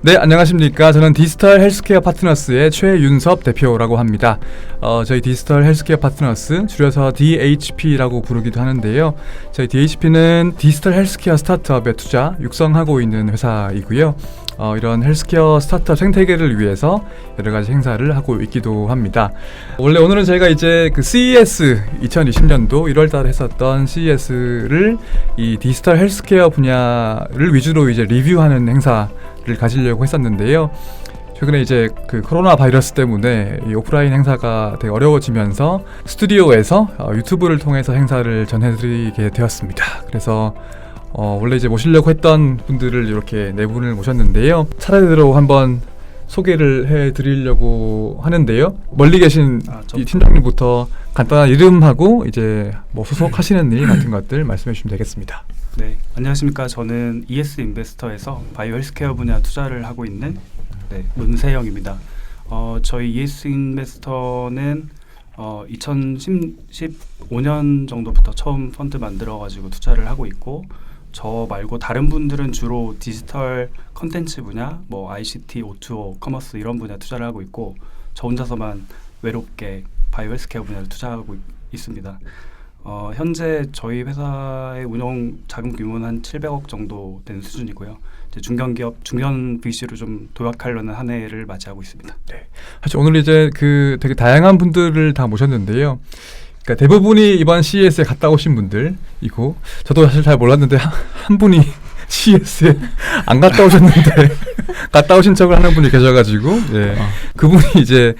네, 안녕하십니까. 저는 디지털 헬스케어 파트너스의 최윤섭 대표라고 합니다. 저희 디지털 헬스케어 파트너스, 줄여서 DHP라고 부르기도 하는데요. 저희 DHP는 디지털 헬스케어 스타트업에 투자, 육성하고 있는 회사이고요. 이런 헬스케어 스타트업 생태계를 위해서 여러 가지 행사를 하고 있기도 합니다. 원래 오늘은 저희가 이제 그 CES 2020년도 1월달에 했었던 CES를 이 디지털 헬스케어 분야를 위주로 이제 리뷰하는 행사를 가지려고 했었는데요. 최근에 이제 그 코로나 바이러스 때문에 이 오프라인 행사가 되게 어려워지면서 스튜디오에서 유튜브를 통해서 행사를 전해드리게 되었습니다. 그래서 원래 이제 모시려고 했던 분들을 이렇게 네 분을 모셨는데요. 차례대로 한번 소개를 해드리려고 하는데요. 멀리 계신 이 팀장님부터 간단한 이름하고 이제 뭐 소속하시는 일 같은 것들 말씀해 주시면 되겠습니다. 네, 안녕하십니까. 저는 ES 인베스터에서 바이오 헬스케어 분야 투자를 하고 있는 문세영입니다. 저희 ES 인베스터는 2015년 정도부터 처음 펀드 만들어가지고 투자를 하고 있고, 저 말고 다른 분들은 주로 디지털 컨텐츠 분야, 뭐 ICT, O2O, 커머스 이런 분야 투자를 하고 있고, 저 혼자서만 외롭게 바이오 헬스케어 분야를 투자하고 있습니다. 현재 저희 회사의 운영 자금 규모는 한 700억 정도 되는 수준이고요. 이제 중견기업, 중견 VC로 좀 도약하려는 한 해를 맞이하고 있습니다. 네. 사실 오늘 이제 그 되게 다양한 분들을 다 모셨는데요. 그러니까 대부분이 이번 CES에 갔다 오신 분들이고, 저도 사실 잘 몰랐는데 한 분이 CES에 안 갔다 오셨는데 갔다 오신 척을 하는 분이 계셔가지고, 네. 그분이 이제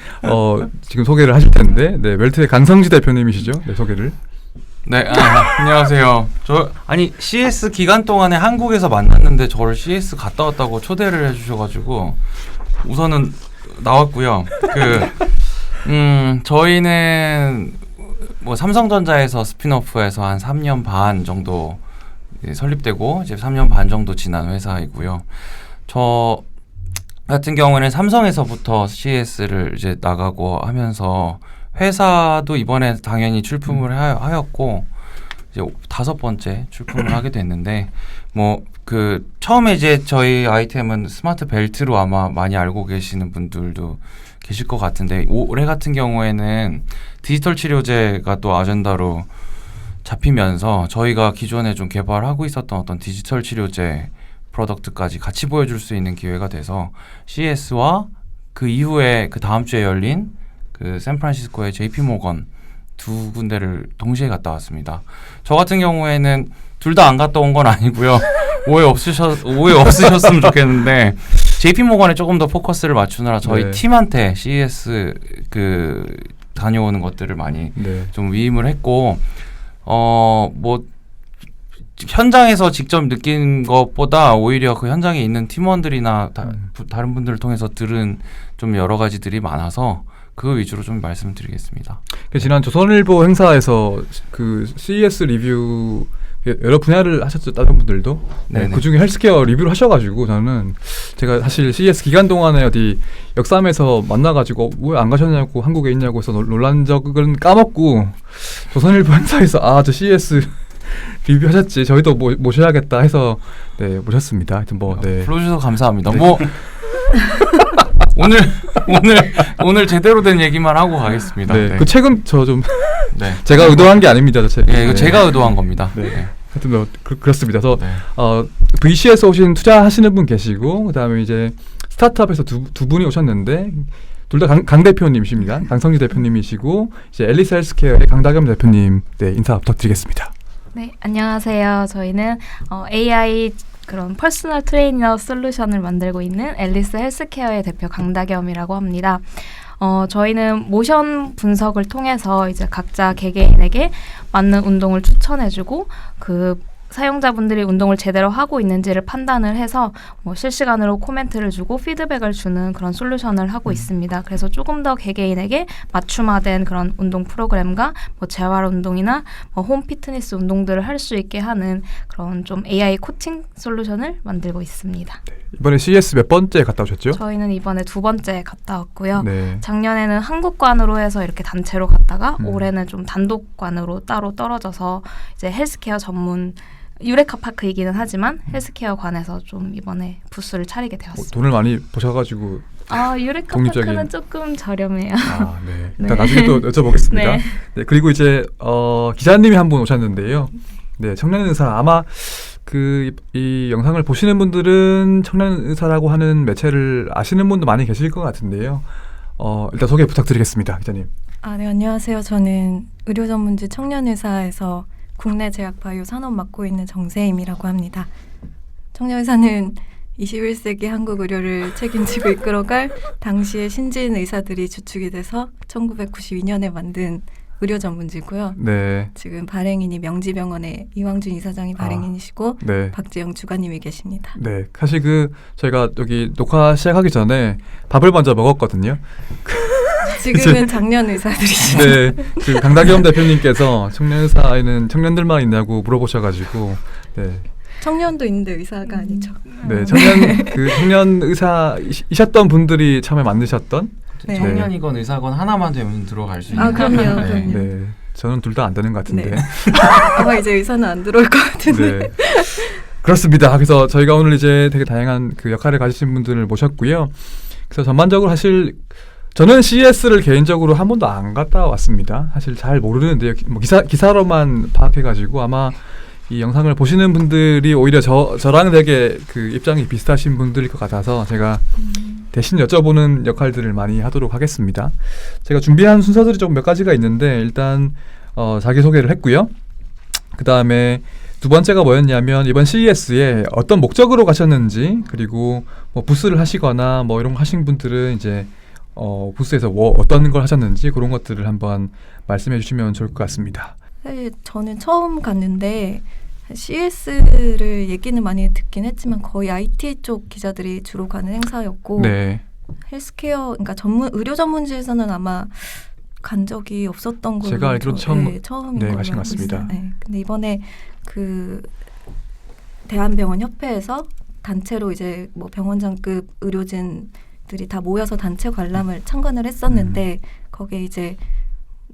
지금 소개를 하실 텐데, 네, 웰트의 강성지 대표님이시죠? 네, 소개를. 네, 안녕하세요. 아니 CS 기간 동안에 한국에서 만났는데 저를 CS 갔다 왔다고 초대를 해주셔가지고 우선은 나왔고요. 저희는 뭐 삼성전자에서 스핀오프해서 한 3년 반 정도 설립되고 이제 3년 반 정도 지난 회사이고요. 저 같은 경우에는 삼성에서부터 CS를 이제 나가고 하면서 회사도 이번에 당연히 출품을 하였고 이제 5번째 출품을 하게 됐는데, 뭐 그 처음에 이제 저희 아이템은 스마트 벨트로 아마 많이 알고 계시는 분들도 계실 것 같은데, 올해 같은 경우에는 디지털 치료제가 또 아젠다로 잡히면서 저희가 기존에 좀 개발하고 있었던 어떤 디지털 치료제 프로덕트까지 같이 보여줄 수 있는 기회가 돼서 CES와 그 이후에 그 다음 주에 열린 그 샌프란시스코의 JP모건 두 군데를 동시에 갔다 왔습니다. 저 같은 경우에는 둘 다 안 갔다 온 건 아니고요. 오해 없으셨으면 좋겠는데, JP모건에 조금 더 포커스를 맞추느라 저희 팀한테 CES 그 다녀오는 것들을 많이 좀 위임을 했고, 뭐 현장에서 직접 느낀 것보다 오히려 그 현장에 있는 팀원들이나 다른 분들을 통해서 들은 좀 여러 가지들이 많아서 그 위주로 좀 말씀드리겠습니다. 지난 조선일보 행사에서 그 CES 리뷰 여러 분야를 하셨죠, 다른 분들도. 네, 그 중에 헬스케어 리뷰를 하셔가지고 저는 제가 사실 CES 기간 동안에 어디 역삼에서 만나가지고 왜 안 가셨냐고, 한국에 있냐고 해서 놀란 적은 까먹고, 조선일보 행사에서 저 CES 리뷰 하셨지, 저희도 모셔야겠다 해서 네, 모셨습니다. 하여튼 뭐 불러주셔서 감사합니다. 뭐 오늘 제대로 된 얘기만 하고 가겠습니다. 그 책은 저 좀 제가 의도한 게 아닙니다. 저 책. 이거 제가 의도한 겁니다. 하여튼 뭐 그렇습니다. 그래서 VC에서 오신 투자하시는 분 계시고, 그다음에 이제 스타트업에서 두 분이 오셨는데, 둘 다 강 대표님이십니다. 강성지 대표님이시고, 이제 앨리스 헬스케어의 강다겸 대표님, 인사 부탁드리겠습니다. 네, 안녕하세요. 저희는 AI 그런 퍼스널 트레이너 솔루션을 만들고 있는 앨리스 헬스케어의 대표 강다겸이라고 합니다. 저희는 모션 분석을 통해서 이제 각자 개개인에게 맞는 운동을 추천해주고, 그 사용자분들이 운동을 제대로 하고 있는지를 판단을 해서 뭐 실시간으로 코멘트를 주고 피드백을 주는 그런 솔루션을 하고 있습니다. 그래서 조금 더 개개인에게 맞춤화된 그런 운동 프로그램과 뭐 재활 운동이나 뭐 홈 피트니스 운동들을 할 수 있게 하는 그런 좀 AI 코칭 솔루션을 만들고 있습니다. 이번에 CES 몇 번째 갔다 오셨죠? 저희는 이번에 2번째 갔다 왔고요. 작년에는 한국관으로 해서 이렇게 단체로 갔다가 올해는 좀 단독관으로 따로 떨어져서 이제 헬스케어 전문 유레카 파크이기는 하지만 헬스케어 관해서 좀 이번에 부스를 차리게 되었습니다. 돈을 많이 버셔가지고 유레카 독립적인- 파크는 조금 저렴해요. 네. 네. 일단 나중에 또 여쭤보겠습니다. 네. 네, 그리고 이제 기자님이 한 분 오셨는데요. 네, 청년 의사 아마 이 영상을 보시는 분들은 청년 의사라고 하는 매체를 아시는 분도 많이 계실 것 같은데요. 일단 소개 부탁드리겠습니다, 기자님. 네, 안녕하세요. 저는 의료전문지 청년의사에서 국내 제약바이오 산업 맡고 있는 정세임이라고 합니다. 청년의사는 21세기 한국 의료를 책임지고 이끌어갈 당시의 신진 의사들이 주축이 돼서 1992년에 만든 의료전문지고요. 네, 지금 발행인이 명지병원의 이왕준 이사장이 발행인이시고 네, 박재영 주관님이 계십니다. 네. 사실 저희가 여기 녹화 시작하기 전에 밥을 먼저 먹었거든요. 지금은 작년 의사들이시죠. 네, 강다겸 대표님께서 청년 의사에는 청년들만 있냐고 물어보셔가지고, 네, 청년도 있는데 의사가 아니죠. 네, 청년 의사이셨던 분들이 처음에 만드셨던. 네. 청년이건 의사건 하나만 되면 들어갈 수 있는. 그럼요. 네. 그럼요. 네, 저는 둘 다 안 되는 것 같은데. 네. 아마 이제 의사는 안 들어올 것 같은데. 네. 그렇습니다. 그래서 저희가 오늘 이제 되게 다양한 역할을 가지신 분들을 모셨고요. 그래서 전반적으로 사실 저는 CES를 개인적으로 한 번도 안 갔다 왔습니다. 사실 잘 모르는데요. 뭐 기사로만 파악해가지고 아마 이 영상을 보시는 분들이 오히려 저랑 되게 입장이 비슷하신 분들일 것 같아서 제가 대신 여쭤보는 역할들을 많이 하도록 하겠습니다. 제가 준비한 순서들이 좀 몇 가지가 있는데 일단 자기소개를 했고요. 그 다음에 두 번째가 뭐였냐면 이번 CES에 어떤 목적으로 가셨는지, 그리고 뭐 부스를 하시거나 뭐 이런 거 하신 분들은 이제 부스에서 어떤 걸 하셨는지 그런 것들을 한번 말씀해 주시면 좋을 것 같습니다. 사실 저는 처음 갔는데 CS를 얘기는 많이 듣긴 했지만 거의 IT 쪽 기자들이 주로 가는 행사였고 네, 헬스케어, 그러니까 의료 전문지에서는 아마 간 적이 없었던 걸로 제가 알기로 처음인 처음인 네, 걸로 가신 것 알고 같습니다. 있어요. 네. 근데 이번에 대한병원 협회에서 단체로 이제 뭐 병원장급 의료진들이 다 모여서 단체 관람을 참관을 했었는데 거기에 이제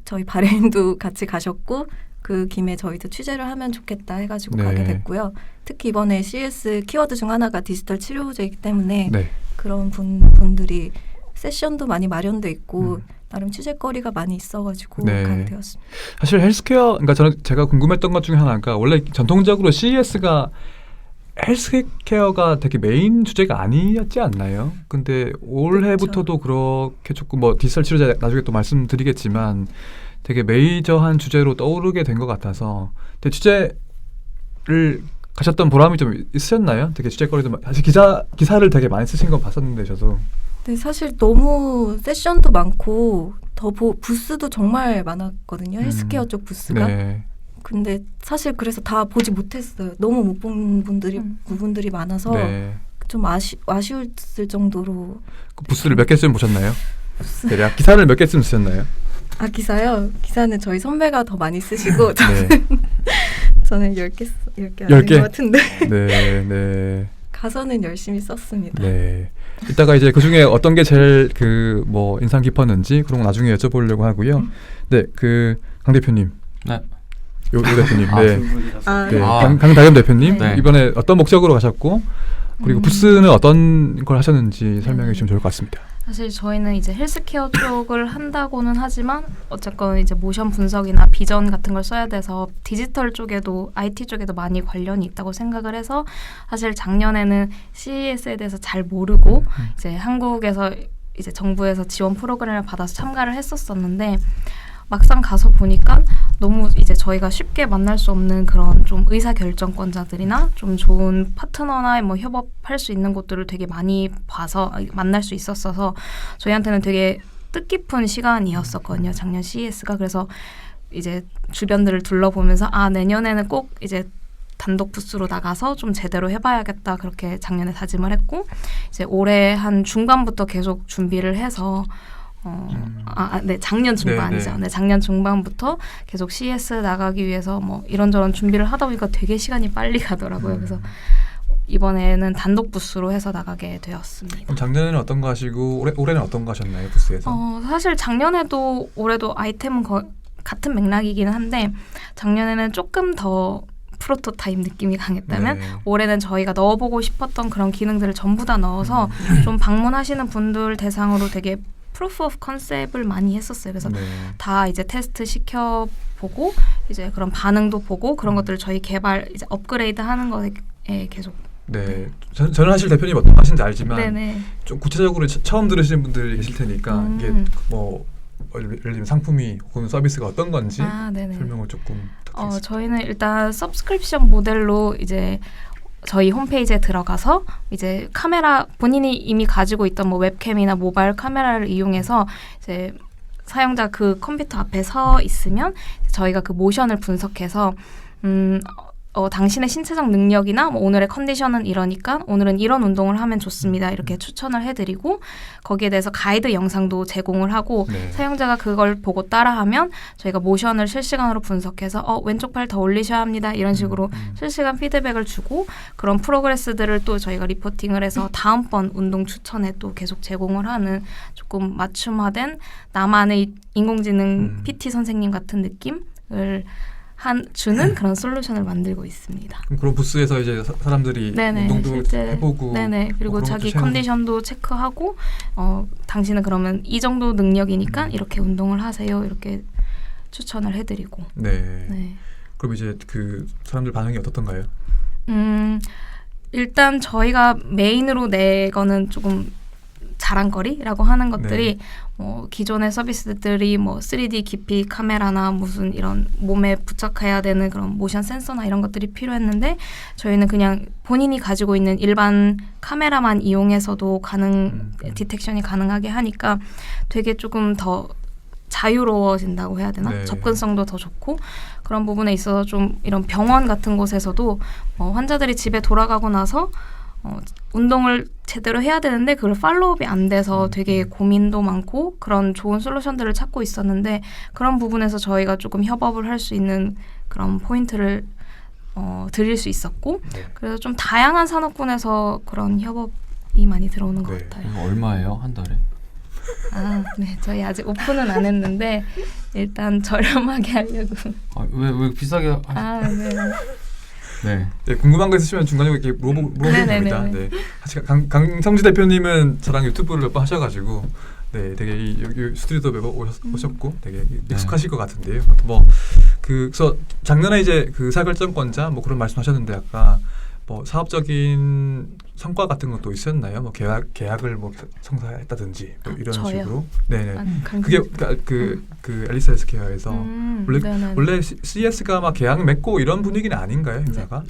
저희 발행인도 같이 가셨고 그 김에 저희도 취재를 하면 좋겠다 해가지고 네. 가게 됐고요. 특히 이번에 CS 키워드 중 하나가 디지털 치료제이기 때문에 네, 그런 분들이 세션도 많이 마련돼 있고 나름 취재거리가 많이 있어가지고 네. 가게 되었습니다. 사실 헬스케어, 그러니까 제가 궁금했던 것 중에 하나가 원래 전통적으로 CES가 헬스케어가 되게 메인 주제가 아니었지 않나요? 근데 올해부터도 그렇게 조금 뭐 디지털 치료제 나중에 또 말씀드리겠지만 되게 메이저한 주제로 떠오르게 된 것 같아서, 근데 취재를 가셨던 보람이 좀 있으셨나요? 되게 취재거리도 사실 기사를 되게 많이 쓰신 거 봤었는데 저도. 근데 사실 너무 세션도 많고 더 부스도 정말 많았거든요. 헬스케어 쪽 부스가. 네. 근데 사실 그래서 다 보지 못했어요. 너무 못 본 부분들이 많아서 네. 좀 아쉬웠을 정도로. 그 부스를 몇 개쯤 보셨나요? 대략 기사를 몇 개쯤 쓰셨나요? 기사요? 기사는 저희 선배가 더 많이 쓰시고 네. 저는 10개 안 10개? 된 것 같은데 네, 네. 가서는 열심히 썼습니다. 네. 이따가 이제 그 중에 어떤 게 제일 뭐 인상 깊었는지 그런 거 나중에 여쭤보려고 하고요. 네, 강 대표님. 네. 요 대표님. 아, 네. 두 분이라서. 네. 아. 강다겸 대표님. 네. 이번에 어떤 목적으로 가셨고, 그리고 부스는 어떤 걸 하셨는지 설명해 주시면 좋을 것 같습니다. 사실 저희는 이제 헬스케어 쪽을 한다고는 하지만 어쨌건 이제 모션 분석이나 비전 같은 걸 써야 돼서 디지털 쪽에도 IT 쪽에도 많이 관련이 있다고 생각을 해서 사실 작년에는 CES에 대해서 잘 모르고 이제 한국에서 이제 정부에서 지원 프로그램을 받아서 참가를 했었었는데 막상 가서 보니까 너무 이제 저희가 쉽게 만날 수 없는 그런 좀 의사 결정권자들이나 좀 좋은 파트너나 뭐 협업할 수 있는 곳들을 되게 많이 봐서 만날 수 있었어서 저희한테는 되게 뜻깊은 시간이었었거든요. 작년 CES가. 그래서 이제 주변들을 둘러보면서 내년에는 꼭 이제 단독 부스로 나가서 좀 제대로 해봐야겠다 그렇게 작년에 다짐을 했고 이제 올해 한 중반부터 계속 준비를 해서 네, 작년 중반이죠. 네, 작년 중반부터 계속 CS 나가기 위해서 뭐 이런저런 준비를 하다 보니까 되게 시간이 빨리 가더라고요. 그래서 이번에는 단독 부스로 해서 나가게 되었습니다. 그럼 작년에는 어떤 거 하시고 올해는 어떤 거 하셨나요, 부스에서? 사실 작년에도 올해도 아이템은 같은 맥락이기는 한데 작년에는 조금 더 프로토타입 느낌이 강했다면 네. 올해는 저희가 넣어보고 싶었던 그런 기능들을 전부 다 넣어서 좀 방문하시는 분들 대상으로 되게 프루프 오브 컨셉을 많이 했었어요. 그래서 네. 다 이제 테스트 시켜보고 이제 그런 반응도 보고 그런 것들을 저희 개발 이제 업그레이드 하는 거에 계속 네. 저는 사실 대표님 어떤 하시는지 알지만 네네. 좀 구체적으로 처음 들으시는 분들이 계실 테니까 이게 뭐 예를 들면 상품이 혹은 서비스가 어떤 건지 네네. 설명을 조금 부탁드리겠습니다. 저희는 일단 서브스크립션 모델로 이제 저희 홈페이지에 들어가서 이제 카메라 본인이 이미 가지고 있던 뭐 웹캠이나 모바일 카메라를 이용해서 이제 사용자 그 컴퓨터 앞에 서 있으면 저희가 그 모션을 분석해서 당신의 신체적 능력이나 뭐 오늘의 컨디션은 이러니까 오늘은 이런 운동을 하면 좋습니다. 이렇게 추천을 해드리고 거기에 대해서 가이드 영상도 제공을 하고 네. 사용자가 그걸 보고 따라하면 저희가 모션을 실시간으로 분석해서 왼쪽 팔 더 올리셔야 합니다. 이런 식으로 실시간 피드백을 주고 그런 프로그레스들을 또 저희가 리포팅을 해서 다음번 운동 추천에 또 계속 제공을 하는 조금 맞춤화된 나만의 인공지능 PT 선생님 같은 느낌을 주는 그런 솔루션을 만들고 있습니다. 그럼 그런 부스에서 이제 사람들이 네네, 운동도 실제, 해보고 네네, 그리고 그런 자기 것도 컨디션도 체크하고 당신은 그러면 이 정도 능력이니까 이렇게 운동을 하세요. 이렇게 추천을 해드리고. 네. 네. 그럼 이제 그 사람들 반응이 어떻던가요? 일단 저희가 메인으로 내거는 조금 자랑거리라고 하는 것들이 기존의 서비스들이 뭐 3D 깊이 카메라나 무슨 이런 몸에 부착해야 되는 그런 모션 센서나 이런 것들이 필요했는데 저희는 그냥 본인이 가지고 있는 일반 카메라만 이용해서도 디텍션이 가능하게 하니까 되게 조금 더 자유로워진다고 해야 되나? 네. 접근성도 더 좋고 그런 부분에 있어서 좀 이런 병원 같은 곳에서도 환자들이 집에 돌아가고 나서 운동을 제대로 해야 되는데 그걸 팔로우업이 안 돼서 되게 고민도 많고 그런 좋은 솔루션들을 찾고 있었는데 그런 부분에서 저희가 조금 협업을 할 수 있는 그런 포인트를 드릴 수 있었고 네. 그래서 좀 다양한 산업군에서 그런 협업이 많이 들어오는 것 네. 같아요. 이거 얼마예요 한 달에? 네, 저희 아직 오픈은 안 했는데 일단 저렴하게 하려고. 왜 비싸게? 네. 네. 네, 궁금한 거 있으시면 중간에 이렇게 물어보면 됩니다. 네네네. 네. 사실 강성지 대표님은 저랑 유튜브를 몇 번 하셔가지고 네, 되게 여기 스튜디오도 몇 번 오셨고 되게 익숙하실 것 같은데요. 그래서 작년에 이제 그 의사결정권자 뭐 그런 말씀하셨는데 아까 뭐 사업적인 성과 같은 것도 있었나요? 뭐 계약을 뭐 성사했다든지 뭐 이런 저요? 식으로. 네네. 그게 그게 그 앨리스 헬스케어에서 원래 CES가 막 계약 맺고 이런 분위기는 아닌가요, 행사가?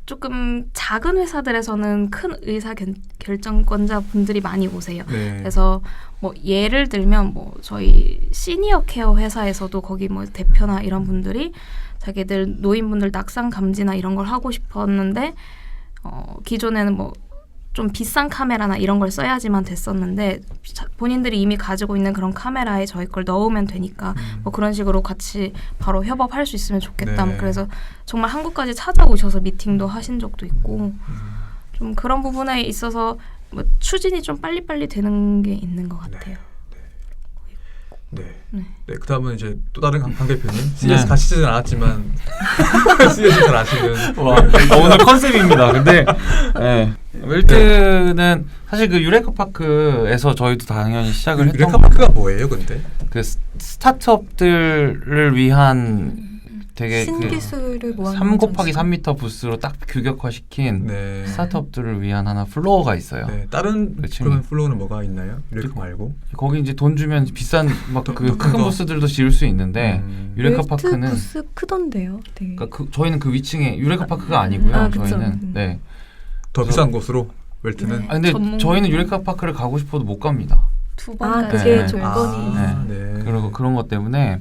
조금 작은 회사들에서는 큰 의사 결정권자 분들이 많이 오세요. 네. 그래서 뭐 예를 들면 뭐 저희 시니어 케어 회사에서도 거기 뭐 대표나 이런 분들이 자기들 노인분들 낙상 감지나 이런 걸 하고 싶었는데 기존에는 뭐 좀 비싼 카메라나 이런 걸 써야지만 됐었는데 본인들이 이미 가지고 있는 그런 카메라에 저희 걸 넣으면 되니까 뭐 그런 식으로 같이 바로 협업할 수 있으면 좋겠다. 네. 그래서 정말 한국까지 찾아오셔서 미팅도 하신 적도 있고 좀 그런 부분에 있어서 뭐 추진이 좀 빨리빨리 되는 게 있는 것 같아요. 네. 네. 네. 그다음은 이제 또 다른 강 대표님 CS 가시지는 않았지만 CS 잘 아시는. 오늘 컨셉입니다. 근데 웰트는 사실 그 유레카 파크에서 저희도 당연히 시작을 했던 유레카 파크가 뭐예요, 근데? 그 스타트업들을 위한 되게 신기술을 모아놓은 3 곱하기 전시. 3m 부스로 딱 규격화시킨 네. 스타트업들을 위한 하나 플로어가 있어요. 네. 다른 그치. 그러면 플로어는 뭐가 있나요? 유레카 말고? 거기 이제 돈 주면 비싼 막 그 큰 큰 거. 부스들도 지을 수 있는데 유레카 웰트 파크는 부스 크던데요. 되게. 그러니까 저희는 그 위층에 유레카 파크가 아니고요. 아, 그쵸. 저희는 네. 더 비싼 곳으로 웰트는. 네. 근데 전문- 저희는 유레카 파크를 가고 싶어도 못 갑니다. 2번까지. 네. 그게 조건이. 네. 그리고 그런 것 때문에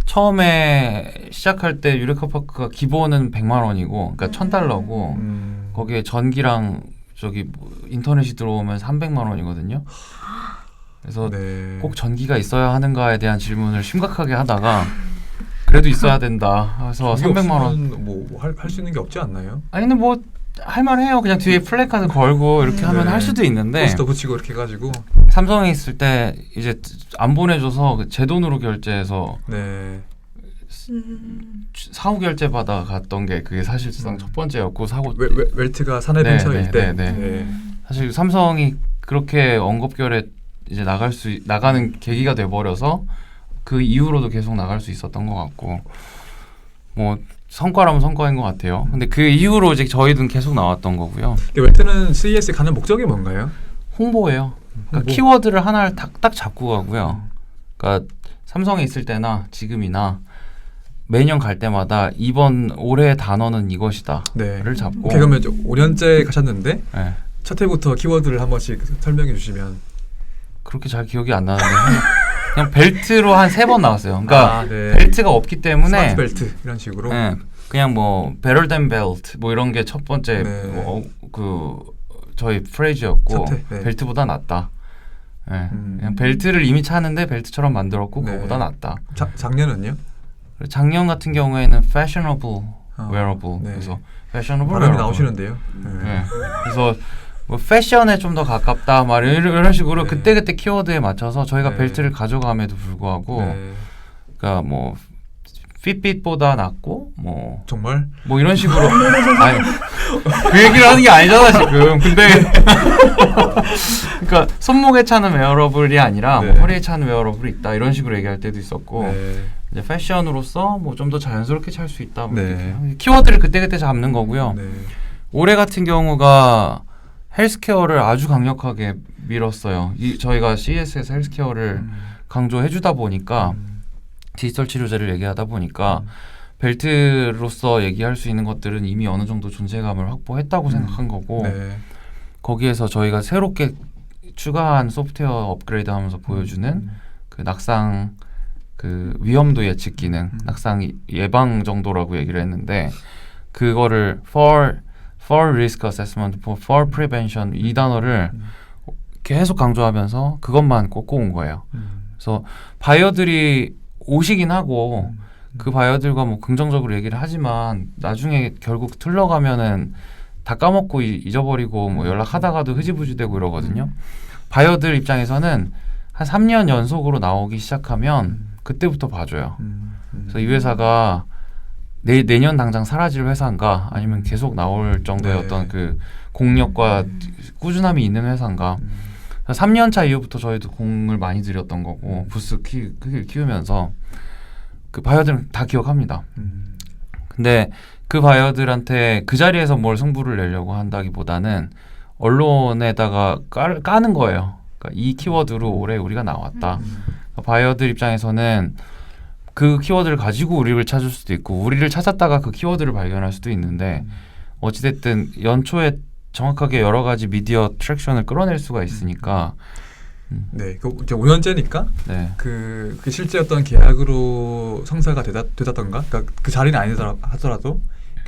처음에 시작할 때 유레카 파크가 기본은 100만 원이고, 그러니까 $1,000고 거기에 전기랑 저기 뭐 인터넷이 들어오면 300만 원이거든요. 그래서 네. 꼭 전기가 있어야 하는가에 대한 질문을 심각하게 하다가 그래도 있어야 된다. 그래서 300만 원. 뭐할 수 있는 게 없지 않나요? 아니 근데 뭐 할만해요. 그냥 뒤에 플래카드 걸고 이렇게 하면 네. 할 수도 있는데 포스터 붙이고 이렇게 해가지고. 삼성에 있을 때 이제 안 보내줘서 제 돈으로 결제해서 네. 사후 결제 받아 갔던 게 그게 사실상 첫 번째였고 사고 웰트가 사내 네, 벤처일 네, 때. 네, 네. 사실 삼성이 그렇게 언급결에 이제 나가는 계기가 돼 버려서 그 이후로도 계속 나갈 수 있었던 것 같고 뭐 성과라면 성과인 것 같아요. 근데 그 이후로 이제 저희는 계속 나왔던 거고요. 근데 웰트는 CES 가는 목적이 뭔가요? 홍보예요. 그러니까 홍보. 키워드를 하나를 딱 잡고 가고요. 그러니까 삼성에 있을 때나 지금이나 매년 갈 때마다 이번 올해의 단어는 이것이다를 네. 잡고 오케이, 그러면 5년째 가셨는데 네. 첫 해부터 키워드를 한 번씩 설명해 주시면. 그렇게 잘 기억이 안 나는데 그냥 벨트로 한 3번 나왔어요. 그러니까 네. 벨트가 없기 때문에 스마트 벨트 이런 식으로. 네, 그냥 뭐 better than belt 뭐 이런 게 첫 번째 네. 그 저희 프레이즈였고 첫 해, 네. 벨트보다 낫다. 네, 그냥 벨트를 이미 차는데 벨트처럼 만들었고 네. 그거보다 낫다. 작년은요? 작년 같은 경우에는 fashionable wearable 네. 그래서 fashionable 발음이 wearable. 나오시는데요. 네. 그래서 뭐 패션에 좀 더 가깝다 말 이런 식으로 네. 그때 키워드에 맞춰서 저희가 네. 벨트를 가져감에도 불구하고 네. 그러니까 뭐 핏빛보다 낫고 뭐 정말? 이런 식으로 아니 그 얘기를 하는 게 아니잖아 지금. 근데 그러니까 손목에 차는 웨어러블이 아니라 네. 뭐 허리에 차는 웨어러블이 있다 이런 식으로 얘기할 때도 있었고 네. 이제 패션으로서 뭐 좀 더 자연스럽게 찰 수 있다 뭐 네. 이렇게. 키워드를 그때 잡는 거고요. 네. 올해 같은 경우가 헬스케어를 아주 강력하게 밀었어요. 저희가 CES에서 헬스케어를 강조해주다 보니까 디지털 치료제를 얘기하다 보니까 벨트로서 얘기할 수 있는 것들은 이미 어느 정도 존재감을 확보했다고 생각한 거고 네. 거기에서 저희가 새롭게 추가한 소프트웨어 업그레이드하면서 보여주는 그 낙상 그 위험도 예측 기능, 낙상 예방 정도라고 얘기를 했는데 그거를 for risk assessment, for prevention 이 단어를 계속 강조하면서 그것만 꽂고 온 거예요. 그래서 바이어들이 오시긴 하고 그 바이어들과 뭐 긍정적으로 얘기를 하지만 나중에 결국 틀려가면은 다 까먹고 잊어버리고 뭐 연락하다가도 흐지부지 되고 이러거든요. 바이어들 입장에서는 한 3년 연속으로 나오기 시작하면 그때부터 봐줘요. 그래서 이 회사가 내년 당장 사라질 회사인가 아니면 계속 나올 정도의 네. 어떤 그 공력과 꾸준함이 있는 회사인가. 3년 차 이후부터 저희도 공을 많이 들였던 거고 부스 크기를 키우면서 그 바이어들은 다 기억합니다. 근데 그 바이어들한테 그 자리에서 뭘 승부를 내려고 한다기보다는 언론에다가 까는 거예요. 그러니까 이 키워드로 올해 우리가 나왔다. 바이어들 입장에서는 그 키워드를 가지고 우리를 찾을 수도 있고 우리를 찾았다가 그 키워드를 발견할 수도 있는데 어찌됐든 연초에 정확하게 여러 가지 미디어 트랙션을 끌어낼 수가 있으니까 네, 그 이제 5년째니까 네. 그 실제 어떤 계약으로 성사가 되다던가, 그러니까 그 자리는 아니더라 하더라도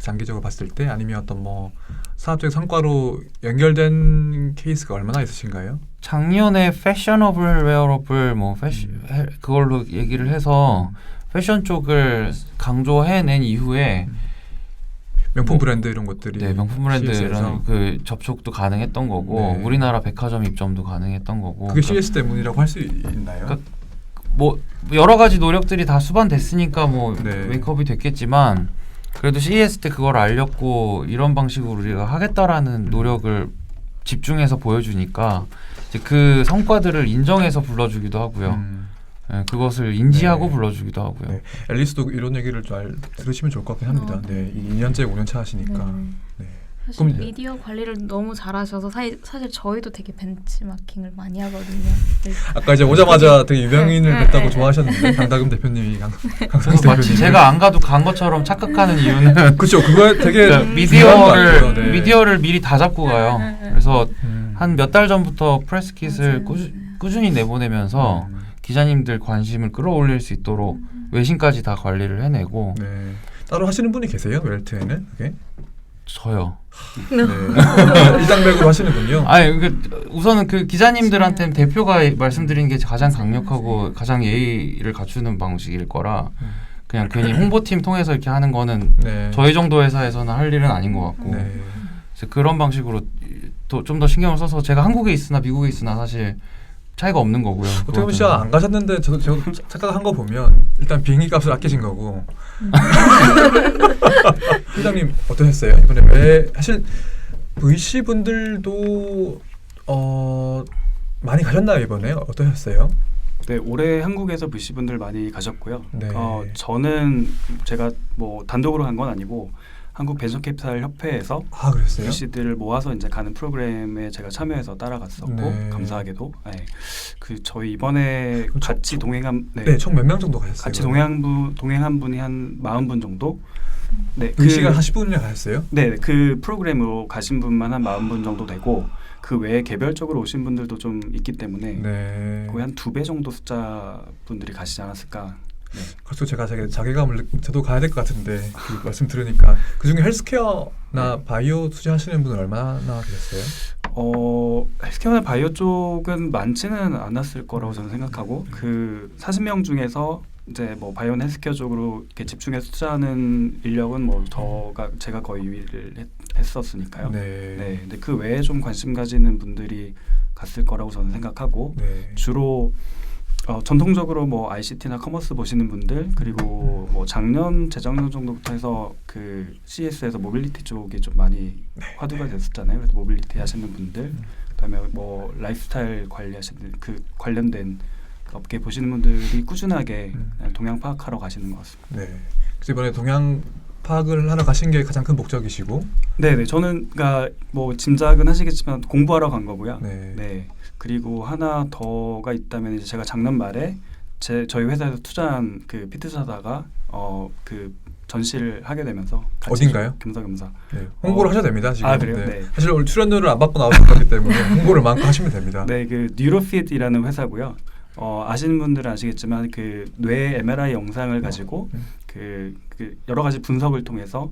장기적으로 봤을 때 아니면 어떤 뭐 사업적 성과로 연결된 케이스가 얼마나 있으신가요? 작년에 패셔너블 웨어러블 뭐 그걸로 얘기를 해서 패션 쪽을 강조해낸 이후에 명품 브랜드 이런 것들이 네, 명품 브랜드 CES 에서. 이런 그 접촉도 가능했던 거고 네. 우리나라 백화점 입점도 가능했던 거고 그게 CS 때문이라고 할 수 있나요? 그러니까 뭐 여러 가지 노력들이 다 수반됐으니까 뭐 네. 메이크업이 됐겠지만 그래도 CES 때 그걸 알렸고 이런 방식으로 우리가 하겠다라는 노력을 집중해서 보여주니까 이제 그 성과들을 인정해서 불러주기도 하고요. 네, 그것을 인지하고 네. 불러주기도 하고요. 네. 앨리스도 이런 얘기를 잘 들으시면 좋을 것 같긴 합니다. 네. 네, 2년째 5년차 하시니까. 네. 사실 그럼- 미디어 관리를 너무 잘하셔서 사실 저희도 되게 벤치마킹을 많이 하거든요. 아까 이제 오자마자 되게 유명인을 네. 뵀다고 좋아하셨는데 강다금 대표님이 강상수 그래서 마치 대표님이 제가 안 가도 간 것처럼 착각하는 이유는 그렇죠. 그거 되게 그러니까 중요한 것 같아요. 네. 미디어를 미리 다 잡고 가요. 그래서 한 몇 달 전부터 프레스킷을 맞아요. 꾸준히 내보내면서 기자님들 관심을 끌어올릴 수 있도록 외신까지 다 관리를 해내고 네. 따로 하시는 분이 계세요? 웰트에는? 그게? 저요. 네. 일당백으로 하시는군요. 아니 우선은 그 기자님들한테는 대표가 말씀드리는 게 가장 강력하고 가장 예의를 갖추는 방식일 거라 그냥 괜히 홍보팀 통해서 이렇게 하는 거는 네. 저희 정도 회사에서는 할 일은 아닌 것 같고 네. 그래서 그런 방식으로 좀 더 신경을 써서 제가 한국에 있으나 미국에 있으나 사실 차이가 없는 거고요. 어떻게 보면 그거는. 진짜 안 가셨는데 저도 제가 착각한 거 보면 일단 비행기 값을 아끼신 거고. 회장님 어떠셨어요? 이번에 왜 사실 VC 분들도 많이 가셨나요 이번에? 어떠셨어요? 네, 올해 한국에서 VC 분들 많이 가셨고요. 네. 저는 제가 뭐 단독으로 간 건 아니고 한국 벤처캐피탈 협회에서 아 그랬어요? VC들을 모아서 이제 가는 프로그램에 제가 참여해서 따라갔었고 네. 감사하게도 그 저희 이번에 그럼 같이 동행한 네, 총 몇 명 정도 가셨어요? 같이 이번에? 동행한 분이 한 40분 정도. 네, VC가 40분이나 가셨어요? 네, 그 프로그램으로 가신 분만 한 40분 정도 되고 그 외에 개별적으로 오신 분들도 좀 있기 때문에 네. 거의 한 2배 정도 숫자 분들이 가시지 않았을까. 네. 그래서 제가 자괴감을 저도 가야 될 것 같은데 그 말씀 들으니까 그 중에 헬스케어나 바이오 투자하시는 분은 얼마나 계셨어요? 헬스케어나 바이오 쪽은 많지는 않았을 거라고 저는 생각하고 그 40명 중에서 이제 뭐 바이오나 헬스케어 쪽으로 이렇게 집중해서 투자하는 인력은 뭐 제가 거의 유일을 했었으니까요. 네. 근데 그 외에 좀 관심 가지는 분들이 갔을 거라고 저는 생각하고 네. 주로 전통적으로 뭐 ICT나 커머스 보시는 분들 그리고 뭐 작년 재작년 정도부터 해서 그 CES에서 모빌리티 쪽이 좀 많이 화두가 됐었잖아요. 그래서 모빌리티 하시는 분들 그다음에 뭐 라이프스타일 관리하시는 그 관련된 업계 보시는 분들이 꾸준하게 동향 파악하러 가시는 것 같습니다. 네. 그래서 이번에 동향 파악을 하러 가신 게 가장 큰 목적이시고. 네, 저는 그러니까 뭐 짐작은 하시겠지만 공부하러 간 거고요. 네. 네. 그리고 하나 더가 있다면 이제 제가 작년 말에 저희 회사에서 투자한 그 피트사다가 그 전시를 하게 되면서 같이 어딘가요? 겸사겸사. 네. 홍보를 하셔도 됩니다. 지금. 아, 그래요? 네. 사실 오늘 출연료를 안 받고 나오신 거기 때문에 홍보를 마음껏 하시면 됩니다. 네, 그 뉴로핏이라는 회사고요. 아시는 분들은 아시겠지만 그 뇌 MRI 영상을 가지고 그 여러 가지 분석을 통해서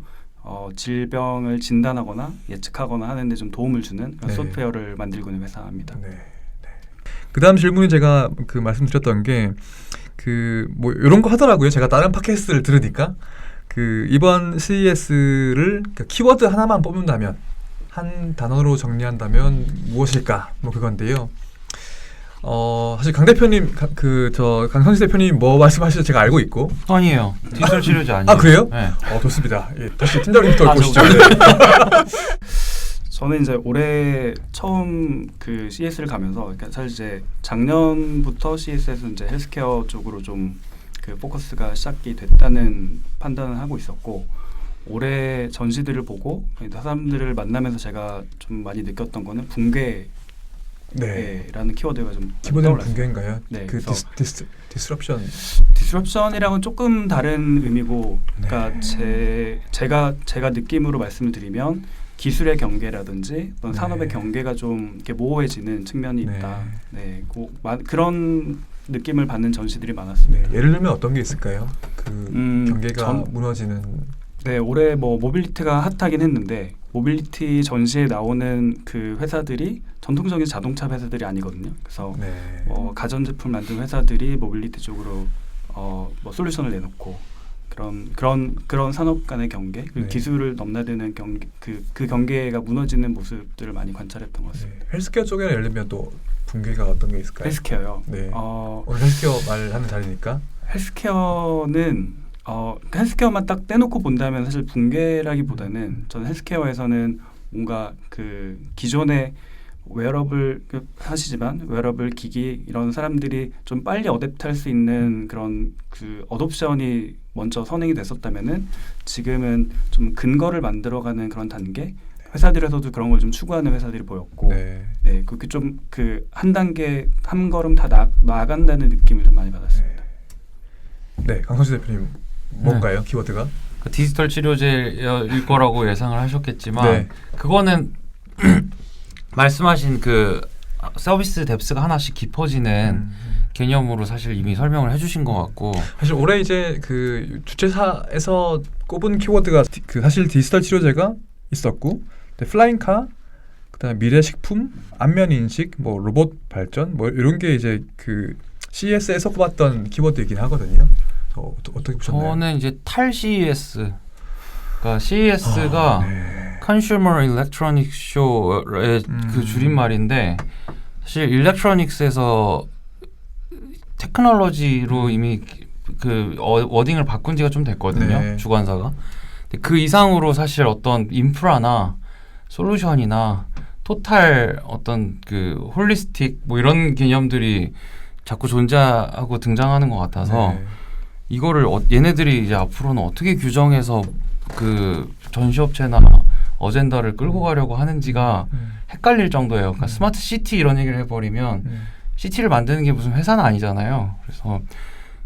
질병을 진단하거나 예측하거나 하는데 좀 도움을 주는 그런 네. 소프트웨어를 만들고 있는 회사입니다. 네. 그다음 질문이 제가 그 말씀드렸던 게 그 뭐 이런 거 하더라고요. 제가 다른 팟캐스트를 들으니까 그 이번 CES를 그 키워드 하나만 뽑는다면 한 단어로 정리한다면 무엇일까? 뭐 그건데요. 사실 강 대표님 강선지 대표님 뭐 말씀하시죠? 제가 알고 있고. 아니에요. 디지털 치료제 아니에요. 아 그래요? 네. 좋습니다. 예, 다시 팀장님부터 보시죠. 네. 저는 이제 올해 처음 그 CES를 가면서 그러니까 사실 이제 작년부터 CES에서 이제 헬스케어 쪽으로 좀 그 포커스가 시작이 됐다는 판단을 하고 있었고 올해 전시들을 보고 사람들을 만나면서 제가 좀 많이 느꼈던 거는 붕괴 네. 라는 키워드가 좀 기본은 떠올랐어요. 붕괴인가요? 네, 그 그래서 디스럽션. 디스럽션이랑은 조금 다른 의미고, 그러니까 네. 제가 느낌으로 말씀을 드리면 기술의 경계라든지 어떤 네. 산업의 경계가 좀 이렇게 모호해지는 측면이 네. 있다. 네, 그런 느낌을 받는 전시들이 많았습니다. 네. 예를 들면 어떤 게 있을까요? 그 경계가 무너지는. 네, 올해 뭐 모빌리티가 핫하긴 했는데 모빌리티 전시에 나오는 그 회사들이 전통적인 자동차 회사들이 아니거든요. 그래서 네. 가전제품 만든 회사들이 모빌리티 쪽으로 뭐 솔루션을 내놓고 그런 산업 간의 경계, 네. 기술을 넘나드는 경계, 그 경계가 무너지는 모습들을 많이 관찰했던 것 같습니다. 네. 헬스케어 쪽에는 예를 들면 또 붕괴가 어떤 게 있을까요? 헬스케어요. 네. 오늘 헬스케어 말하는 자리니까. 헬스케어는 헬스케어만 딱 떼놓고 본다면 사실 붕괴라기보다는 저는 헬스케어에서는 뭔가 그 기존의 웨어러블 하시지만 웨어러블 기기 이런 사람들이 좀 빨리 어댑트할 수 있는 그런 그 어돛션이 먼저 선행이 됐었다면은 지금은 좀 근거를 만들어가는 그런 단계 회사들에서도 그런 걸 좀 추구하는 회사들이 보였고 네 그렇게 좀 그 한 단계 한 걸음 다 나아간다는 느낌을 좀 많이 받았습니다. 네, 강선지 대표님 뭔가요? 키워드가? 그 디지털 치료제일 거라고 예상을 하셨겠지만 네. 그거는 말씀하신 그 서비스 뎁스가 하나씩 깊어지는 개념으로 사실 이미 설명을 해주신 것 같고 사실 올해 이제 그 주최사에서 꼽은 키워드가 사실 디지털 치료제가 있었고 플라잉카 그다음에 미래식품, 안면인식, 뭐 로봇 발전 뭐 이런 게 이제 그 CES에서 꼽았던 키워드이긴 하거든요. 어떻게 보셨나요? 저는 이제 탈 CES 그러니까 CES가 네. Consumer Electronics Show의 그 줄임말인데 사실 일렉트로닉스에서 테크놀로지로 이미 그 워딩을 바꾼 지가 좀 됐거든요. 네. 주관사가. 근데 그 이상으로 사실 어떤 인프라나 솔루션이나 토탈 어떤 그 홀리스틱 뭐 이런 개념들이 자꾸 존재하고 등장하는 것 같아서 네. 이거를 얘네들이 이제 앞으로는 어떻게 규정해서 그 전시업체나 어젠다를 끌고 가려고 하는지가 헷갈릴 정도예요. 그러니까 스마트 시티 이런 얘기를 해버리면 시티를 만드는 게 무슨 회사는 아니잖아요. 그래서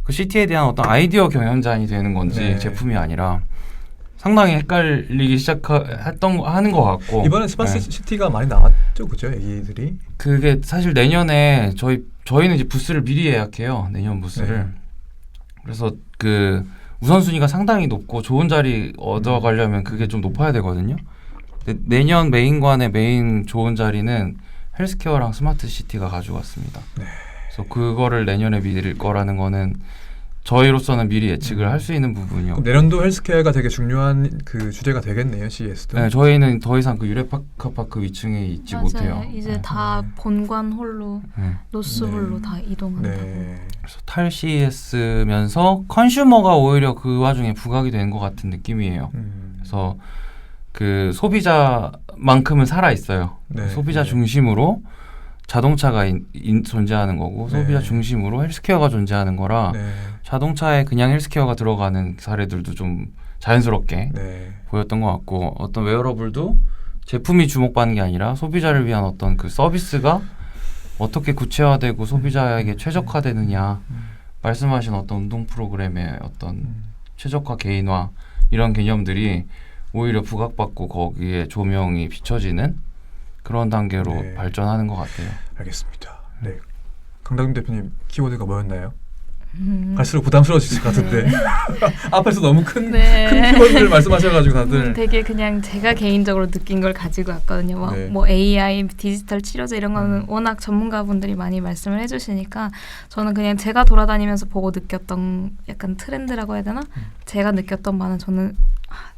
그 시티에 대한 어떤 아이디어 경연장이 되는 건지 네. 제품이 아니라 상당히 헷갈리기 하는 것 같고 이번에 스마트 네. 시티가 많이 나왔죠, 그죠? 얘기들이. 그게 사실 내년에 저희는 이제 부스를 미리 예약해요. 내년 부스를. 네. 그래서 그 우선순위가 상당히 높고 좋은 자리 얻어가려면 그게 좀 높아야 되거든요. 근데 내년 메인관의 메인 좋은 자리는 헬스케어랑 스마트 시티가 가져갔습니다. 네. 그래서 그거를 내년에 미릴 거라는 거는 저희로서는 미리 예측을 할 수 있는 부분이요. 그럼 내년도 헬스케어가 되게 중요한 그 주제가 되겠네요, CES도. 네, 저희는 더 이상 그 유레카파크 위층에 있지 맞아요. 못해요. 이제 네. 다 본관 홀로 네. 노스홀로 다 이동한다고. 네. 그래서 탈 CES면서 컨슈머가 오히려 그 와중에 부각이 되는 것 같은 느낌이에요. 그래서 그 소비자만큼은 살아 있어요. 네. 소비자 네. 중심으로 자동차가 존재하는 거고 네. 소비자 중심으로 헬스케어가 존재하는 거라 네. 자동차에 그냥 헬스케어가 들어가는 사례들도 좀 자연스럽게 네. 보였던 것 같고 어떤 웨어러블도 제품이 주목받는 게 아니라 소비자를 위한 어떤 그 서비스가 어떻게 구체화되고 소비자에게 최적화되느냐 말씀하신 어떤 운동 프로그램의 어떤 최적화 개인화 이런 개념들이 오히려 부각받고 거기에 조명이 비춰지는 그런 단계로 네. 발전하는 것 같아요. 알겠습니다. 네. 강다금 대표님 키워드가 뭐였나요? 갈수록 부담스러워지실 것 같은데 앞에서 너무 큰 키워드를 말씀하셔가지고 다들 되게 그냥 제가 개인적으로 느낀 걸 가지고 왔거든요. 뭐, 네. 뭐 AI, 디지털 치료제 이런 거는 워낙 전문가분들이 많이 말씀을 해주시니까 저는 그냥 제가 돌아다니면서 보고 느꼈던 약간 트렌드라고 해야 되나? 제가 느꼈던 바는 저는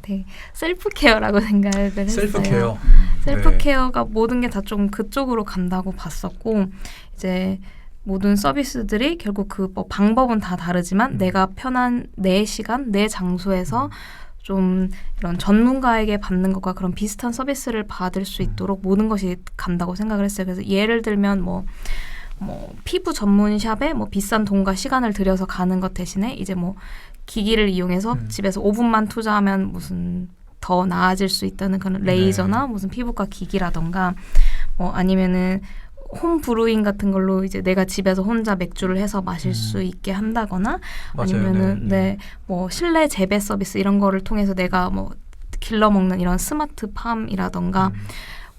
되게 셀프 케어라고 생각을 했어요. 셀프 케어. 셀프 네. 케어가 모든 게 다 좀 그쪽으로 간다고 봤었고 이제 모든 서비스들이 결국 그 뭐 방법은 다 다르지만 내가 편한 내 시간, 내 장소에서 좀 이런 전문가에게 받는 것과 그런 비슷한 서비스를 받을 수 있도록 모든 것이 간다고 생각을 했어요. 그래서 예를 들면 뭐 피부 전문 샵에 뭐 비싼 돈과 시간을 들여서 가는 것 대신에 이제 뭐 기기를 이용해서 집에서 5분만 투자하면 무슨 더 나아질 수 있다는 그런 레이저나 무슨 피부과 기기라던가 뭐 아니면은 홈 브루잉 같은 걸로 이제 내가 집에서 혼자 맥주를 해서 마실 수 있게 한다거나 맞아요. 아니면은 뭐 실내 재배 서비스 이런 거를 통해서 내가 뭐 길러 먹는 이런 스마트 팜이라던가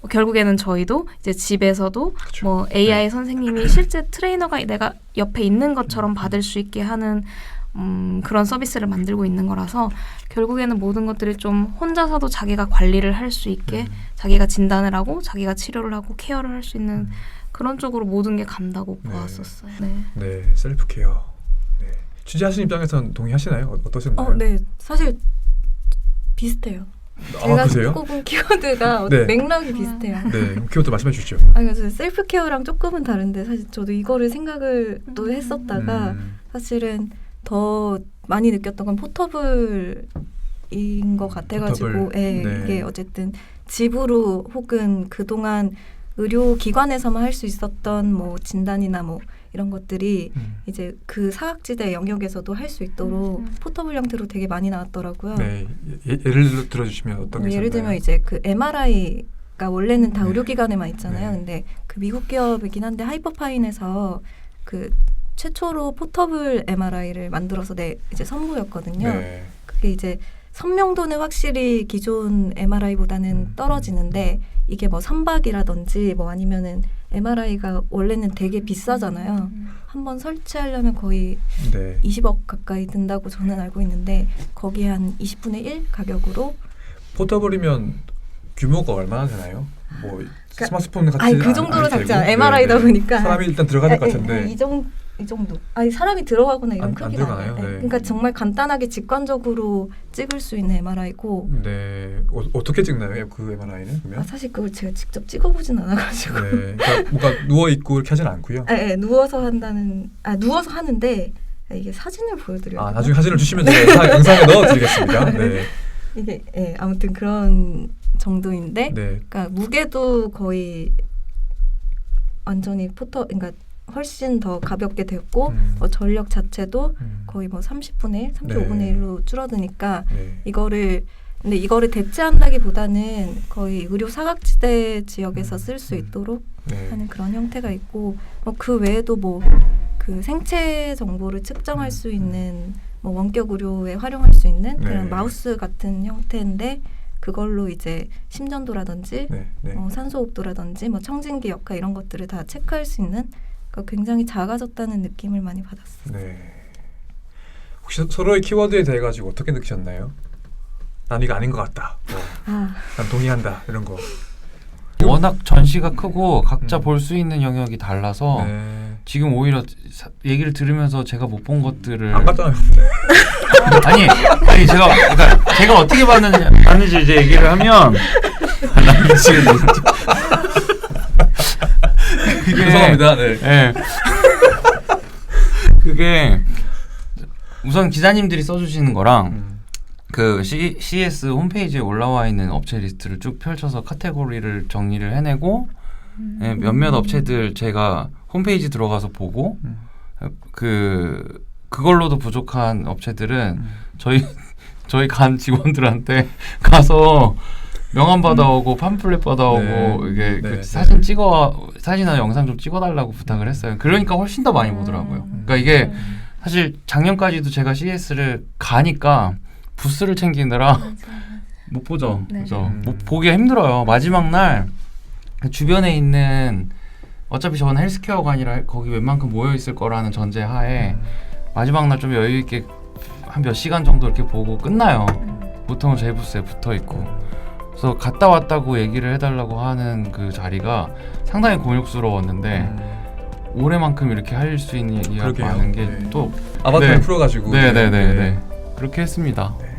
뭐 결국에는 저희도 이제 집에서도 그쵸. 뭐 AI 선생님이 실제 트레이너가 내가 옆에 있는 것처럼 받을 수 있게 하는 그런 서비스를 만들고 있는 거라서 결국에는 모든 것들이 좀 혼자서도 자기가 관리를 할 수 있게 자기가 진단을 하고 자기가 치료를 하고 케어를 할 수 있는 그런 쪽으로 모든 게 간다고 네. 보았었어요. 네, 셀프 케어. 네. 취재하신 입장에서는 동의하시나요? 어떠셨나요? 네, 사실 비슷해요. 제가 그래요? 꼽은 키워드가 네. 맥락이 비슷해요. 네, 그럼 키워드 말씀해 주시죠. 그래서 셀프 케어랑 조금은 다른데 사실 저도 이거를 생각을 또 했었다가 사실은 더 많이 느꼈던 건 포터블인 것 같아가지고 포터블. 네. 이게 어쨌든 집으로 혹은 그동안 의료기관에서만 할 수 있었던 뭐 진단이나 뭐 이런 것들이 이제 그 사각지대 영역에서도 할 수 있도록 포터블 형태로 되게 많이 나왔더라고요. 네, 예를 들어주시면 어떤 게 있었나요? 예를 들면 이제 그 MRI가 원래는 다 네. 의료기관에만 있잖아요. 네. 근데 그 미국 기업이긴 한데 하이퍼파인에서 그 최초로 포터블 MRI를 만들어서 이제 선보였거든요. 네. 그게 이제 선명도는 확실히 기존 MRI보다는 떨어지는데 이게 뭐 선박이라든지 뭐 아니면은 MRI가 원래는 되게 비싸잖아요. 한번 설치하려면 거의 네. 20억 가까이 든다고 저는 알고 있는데 거기에 한 20분의 1 가격으로 포터블이면 규모가 얼마나 되나요? 뭐 스마트폰 같이 그 정도로 안 작지 되고? 않아요. MRI다 네, 네. 보니까 사람이 일단 들어가야 될 것 같은데 이 정도 이 정도. 아니 사람이 들어가거나 이런 안 크기가 들어가나요? 아니에요. 네. 네. 그러니까 정말 간단하게 직관적으로 찍을 수 있는 MRI고. 네. 어떻게 찍나요? 그 MRI는 아, 그러면? 사실 그걸 제가 직접 찍어보진 않아가지고. 네. 그러니까 뭔가 누워 있고 이렇게 하진 않고요. 네, 누워서 누워서 하는데 이게 사진을 보여드려요. 아, 나중에 사진을 주시면 제가 영상에 넣어드리겠습니다. 네. 이게 아무튼 그런 정도인데, 네. 그러니까 무게도 거의 완전히 그러니까 훨씬 더 가볍게 됐고 전력 자체도 거의 뭐 30분의 1, 35분의 네. 1로 줄어드니까 네. 근데 이거를 대체한다기보다는 거의 의료 사각지대 지역에서 쓸 수 있도록 네. 하는 그런 형태가 있고 그 외에도 뭐 그 생체 정보를 측정할 수 있는 뭐 원격 의료에 활용할 수 있는 네. 그런 마우스 같은 형태인데 그걸로 이제 심전도라든지 네. 네. 산소호흡도라든지 뭐 청진기 역할 이런 것들을 다 체크할 수 있는 그러니까 굉장히 작아졌다는 느낌을 많이 받았어요. 네. 혹시 서로의 키워드에 대해 가지고 어떻게 느끼셨나요? 난 이거 아닌 것 같다. 난 동의한다. 이런 거. 워낙 전시가 크고 각자 볼 수 있는 영역이 달라서 네. 지금 오히려 얘기를 들으면서 제가 못 본 것들을 안 봤잖아요. 아니 그러니까 제가 어떻게 봤는지 이제 얘기를 하면 나 미치겠네 진짜. 죄송합니다. 네. 예. 그게 우선 기자님들이 써주시는 거랑 그 CS 홈페이지에 올라와 있는 업체 리스트를 쭉 펼쳐서 카테고리를 정리를 해내고 예, 몇몇 업체들 제가 홈페이지 들어가서 보고 그걸로도 부족한 업체들은 저희 간 직원들한테 가서 명함 받아오고 팜플렛 받아오고 네. 이게 네. 그 사진이나 영상 좀 찍어달라고 부탁을 했어요. 그러니까 훨씬 더 많이 보더라고요. 그러니까 이게 사실 작년까지도 제가 CS를 가니까 부스를 챙기느라 못 보죠. 네. 그죠? 보기가 힘들어요. 마지막 날 주변에 있는 어차피 저는 헬스케어가 아니라 거기 웬만큼 모여 있을 거라는 전제하에 마지막 날 좀 여유 있게 한 몇 시간 정도 이렇게 보고 끝나요. 보통은 제 부스에 붙어 있고. 그래서 갔다 왔다고 얘기를 해달라고 하는 그 자리가 상당히 곤욕스러웠는데 올해만큼 이렇게 할 수 있는 얘기가 그러게요. 많은 게 네. 또 아바타를 네. 풀어가지고. 네네네 그렇게 했습니다. 네.